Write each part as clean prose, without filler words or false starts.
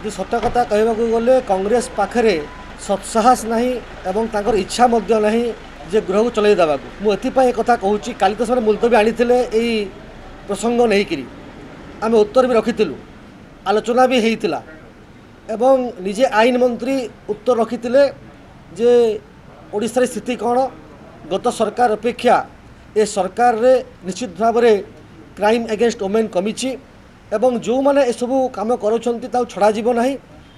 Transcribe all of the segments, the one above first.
जो सत कथा कहवाक गले कांग्रेस पाखे सत्साहस नहीं एवं तांकर इच्छा मध्य नहीं जे गृह को चलाई देवा मुझे कथा कहूँ काली तो से मुलतवी आनी प्रसंग नहीं आम उत्तर भी रखी आलोचना भी होता एवं निजे आईन मंत्री उत्तर रखी जे ओडिशा रे स्थिति कौन गत सरकार अपेक्षा ए सरकार रे निश्चित भाव में क्राइम अगेंस्ट वुमेन कमी एवं जो मैंने ए सब कम कर छड़ा जीव ना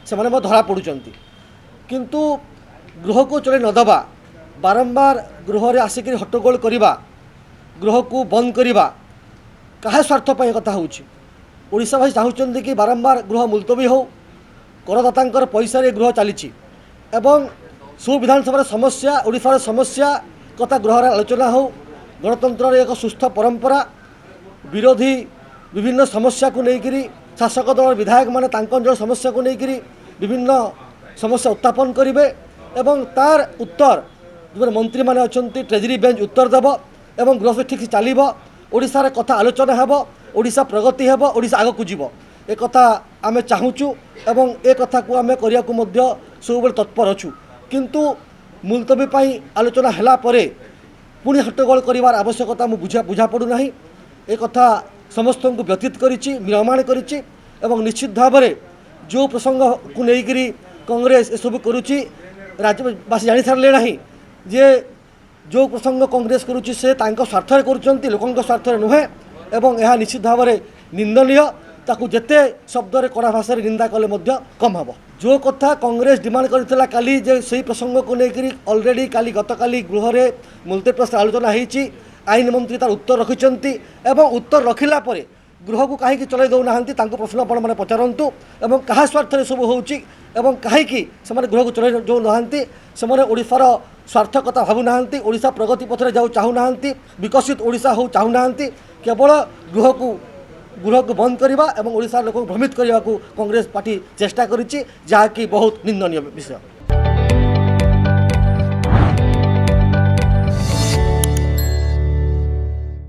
से धरा पड़ुंट किंतु गृह को चले नदबा बारंबार गृह रे आसिक हट्टगोल करवा गृह को बंद करवा क्या स्वार्थपाई कथा होशावासी चाहते कि बारंबार गृह मुलतवी हो करदाता पैसा गृह चली सुविधानसभा समस्या ओडिशार समस्या कथा गृह आलोचना हो गणतंत्र एक सुस्थ परंपरा विरोधी विभिन्न समस्या को लेकर शासक दल विधायक माने अंचल समस्या को लेकर विभिन्न समस्या उत्थापन करेंगे एवं तार उत्तर जो मंत्री माने अच्छा ट्रेजरी बेंच उत्तर देव एवं गृह ठीक से चलो ओडिशार कथा आलोचना हेब ओडिशा प्रगति हेब ओडिशा आगक जीव एक कथा आमे चाहूँ एवं ए कथा को आमे करिया को मध्य सब तत्पर अच्छु किंतु मुलतवी पाई आलोचना हैला परे पुणी हट्टगोल करिवार आवश्यकता बुझा पड़ूना एक कथा समस्त को व्यतीत करिछि निर्माण करिछि एवं निश्चित भाव में जो प्रसंग को लेकर कांग्रेस सब करुच्ची राज्यवासी जानी सारे ना जे जो प्रसंग कांग्रेस करुच्ची से स्वार्थ कर लोकों स्वार्थ नुहे एवं यह निश्चित भाव में निंदनीय ताकू जेते शब्द कड़ा भाषा निंदा कले कम हम जो कथा कांग्रेस डिमांड करथिला काली जे सही प्रसंग को लेकर ऑलरेडी काली गतकाली गृह रे मुलतवी प्रस्ताव आलोचना होईची आईन मंत्री तार उत्तर रखिंट एवं उत्तर रखिला परे गृह को कहीं चलाई दौना प्रश्न आपण मैंने पचारतु एवं क्या स्वार्थ सब होची कहीं गृह को चलाई जो नहांती से ओडिशार स्वार्थ कथा भावुना ओडिशा प्रगति पथरे जाऊ चाहूना विकसित ओडिशा हो चाहूना केवल गृह को बंद करवा एवं ओडिशा लोक भ्रमित करने को कांग्रेस पार्टी चेष्टा करिछि जहाँकि बहुत निंदनीय विषय।